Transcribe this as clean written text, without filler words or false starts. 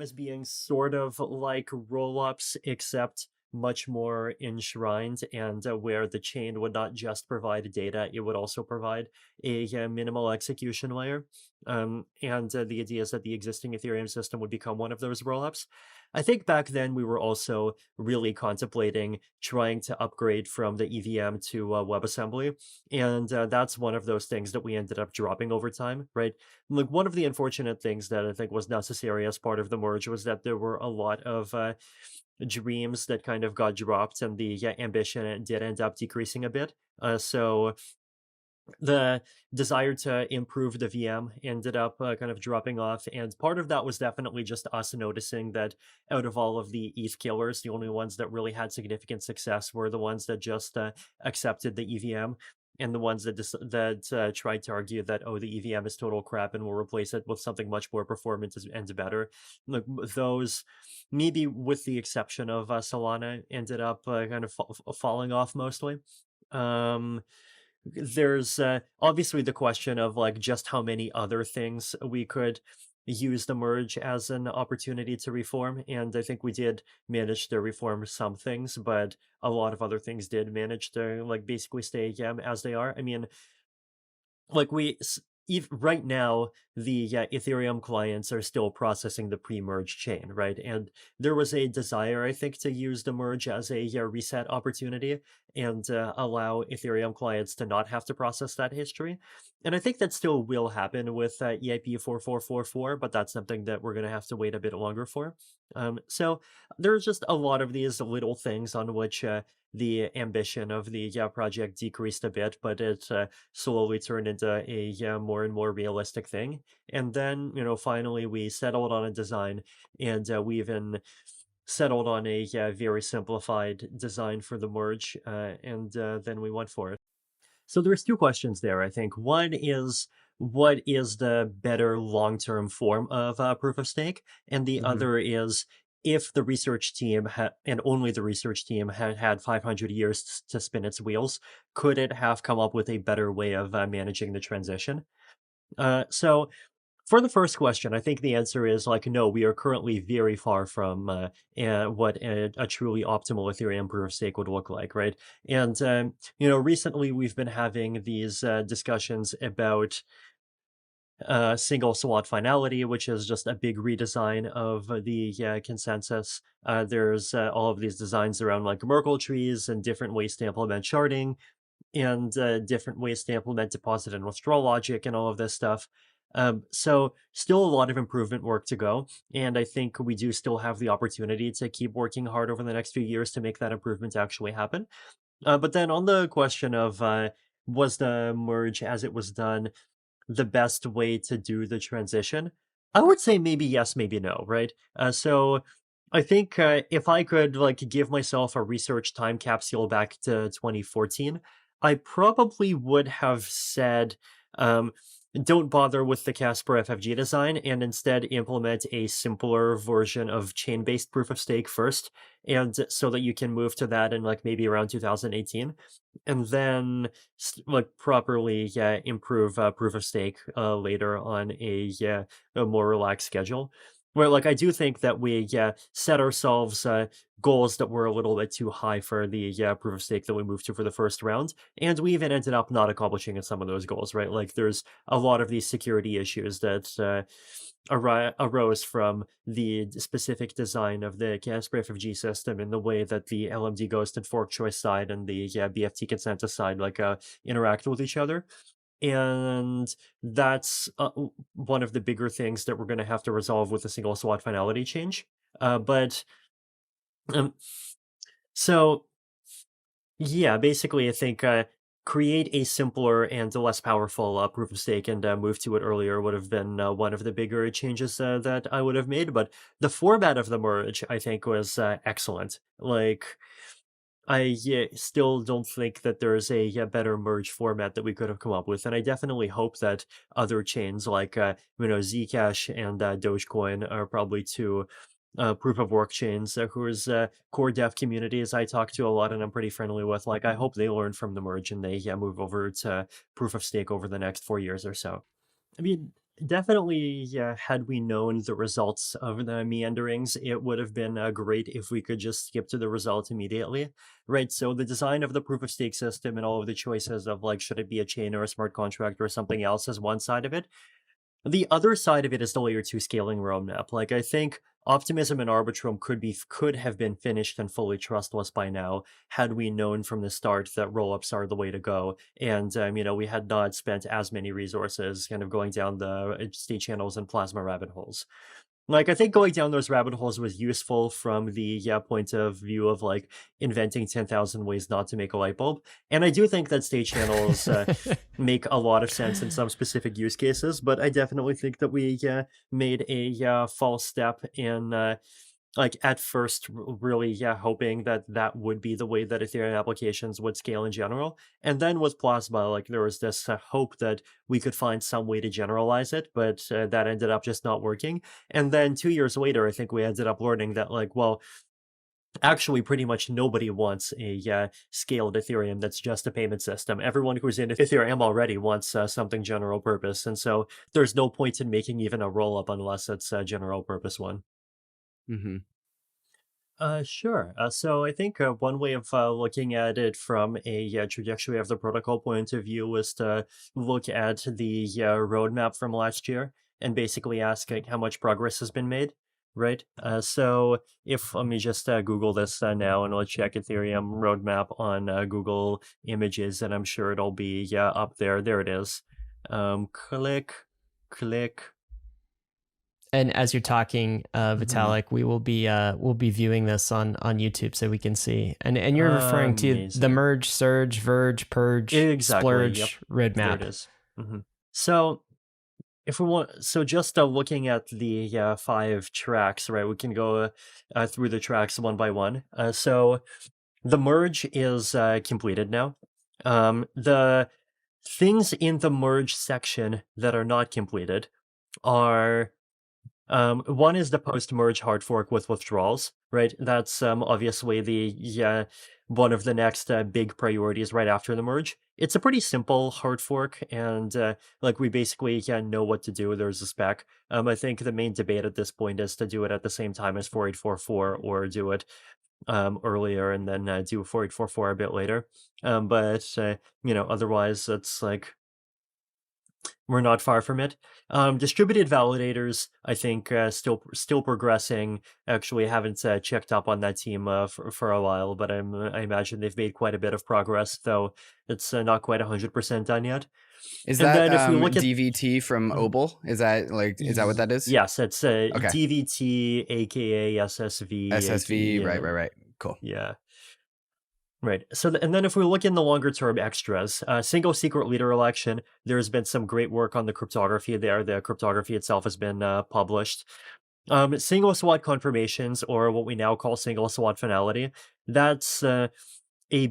as being sort of like rollups, except much more enshrined, and where the chain would not just provide data, it would also provide a minimal execution layer. And the idea is that the existing Ethereum system would become one of those rollups. I think back then we were also really contemplating trying to upgrade from the EVM to WebAssembly, and that's one of those things that we ended up dropping over time, right? Like, one of the unfortunate things that I think was necessary as part of the merge was that there were a lot of dreams that kind of got dropped, and the ambition did end up decreasing a bit. So the desire to improve the VM ended up kind of dropping off, and part of that was definitely just us noticing that out of all of the ETH killers, the only ones that really had significant success were the ones that just accepted the EVM, and the ones that tried to argue that, oh, the EVM is total crap and we'll replace it with something much more performant and better. Like, those, maybe with the exception of Solana, ended up kind of falling off mostly. Um, there's obviously the question of like just how many other things we could use the merge as an opportunity to reform, and I think we did manage to reform some things, but a lot of other things did manage to like basically stay as they are. I mean, like right now, the Ethereum clients are still processing the pre-merge chain, right? And there was a desire, I think, to use the merge as a reset opportunity and allow Ethereum clients to not have to process that history. And I think that still will happen with EIP 4444, but that's something that we're going to have to wait a bit longer for. So there's just a lot of these little things on which the ambition of the project decreased a bit, but it slowly turned into a more and more realistic thing. And then, finally we settled on a design, and we even settled on a very simplified design for the merge, and then we went for it. So there's two questions there, I think. One is, what is the better long-term form of proof of stake? And the Hmm. other is, if the research team and only the research team had had 500 years to spin its wheels, could it have come up with a better way of managing the transition? So for the first question, I think the answer is like, no, we are currently very far from what a truly optimal Ethereum proof of stake would look like, right? And, recently we've been having these discussions about single slot finality, which is just a big redesign of the consensus. There's all of these designs around like Merkle trees and different ways to implement sharding, and different ways to implement deposit and withdrawal logic and all of this stuff. So still a lot of improvement work to go, and I think we do still have the opportunity to keep working hard over the next few years to make that improvement actually happen. But then on the question of was the merge as it was done the best way to do the transition, I would say maybe yes, maybe no, right? So I think if I could like give myself a research time capsule back to 2014, I probably would have said, um, don't bother with the Casper FFG design and instead implement a simpler version of chain-based proof of stake first, and so that you can move to that in like maybe around 2018, and then like properly improve proof of stake later on a more relaxed schedule. Where like I do think that we set ourselves goals that were a little bit too high for the proof of stake that we moved to for the first round, and we even ended up not accomplishing some of those goals, right? Like there's a lot of these security issues that arose from the specific design of the Casper FFG system, in the way that the LMD Ghost and Fork Choice side and the BFT consensus side like interact with each other. And that's one of the bigger things that we're going to have to resolve with a single slot finality change. But um, so yeah, basically, I think create a simpler and less powerful proof of stake and move to it earlier would have been one of the bigger changes that I would have made. But the format of the merge, I think, was excellent. Like, I still don't think that there's a better merge format that we could have come up with, and I definitely hope that other chains like Zcash and Dogecoin are probably two proof of work chains whose core dev communities I talk to a lot and I'm pretty friendly with. Like, I hope they learn from the merge and they move over to proof of stake over the next 4 years or so. I mean, Definitely, yeah, had we known the results of the meanderings, it would have been great if we could just skip to the result immediately, right? So the design of the proof of stake system and all of the choices of like, should it be a chain or a smart contract or something else is one side of it. The other side of it is the layer two scaling roadmap. Like I think Optimism and Arbitrum could have been finished and fully trustless by now had we known from the start that rollups are the way to go. And we had not spent as many resources kind of going down the state channels and plasma rabbit holes. Like, I think going down those rabbit holes was useful from the point of view of like inventing 10,000 ways not to make a light bulb. And I do think that state channels make a lot of sense in some specific use cases, but I definitely think that we made a false step in like at first really hoping that that would be the way that Ethereum applications would scale in general. And then with Plasma, like there was this hope that we could find some way to generalize it, but that ended up just not working. And then 2 years later, I think we ended up learning that like, well, actually pretty much nobody wants a scaled Ethereum that's just a payment system. Everyone who's in Ethereum already wants something general purpose. And so there's no point in making even a rollup unless it's a general purpose one. Hmm. Sure. So I think one way of looking at it from a trajectory of the protocol point of view was to look at the roadmap from last year and basically ask like, how much progress has been made, right? So if let me just Google this now and let's check Ethereum roadmap on Google Images, and I'm sure it'll be up there. There it is. Click, click. And as you're talking, Mhm. Vitalik, we'll be viewing this on YouTube so we can see. And you're referring to the Amazing. merge, surge, verge, purge, Exactly. Yep. splurge There it roadmap. is. So if we want, so just looking at the five tracks, right? We can go through the tracks one by one. So the merge is completed now. The things in the merge section that are not completed are one is the post-merge hard fork with withdrawals, right? That's obviously the one of the next big priorities right after the merge. It's a pretty simple hard fork, and like we basically know what to do. There's a spec. I think the main debate at this point is to do it at the same time as 4844 or do it earlier and then do 4844 a bit later. But otherwise, it's like we're not far from it. Distributed validators, I think, still progressing. Actually, haven't checked up on that team for a while, but I imagine they've made quite a bit of progress, though it's not quite 100% done yet. Is And that then if we look at DVT from Mhm. Obel? Is that what that is? Yes, it's Okay. DVT, aka SSV, SSV, aka right. Cool. yeah. Right. So, and then if we look in the longer term extras, single secret leader election, there's been some great work on the cryptography there. The cryptography itself has been published. Single SWOT confirmations, or what we now call single SWOT finality, that's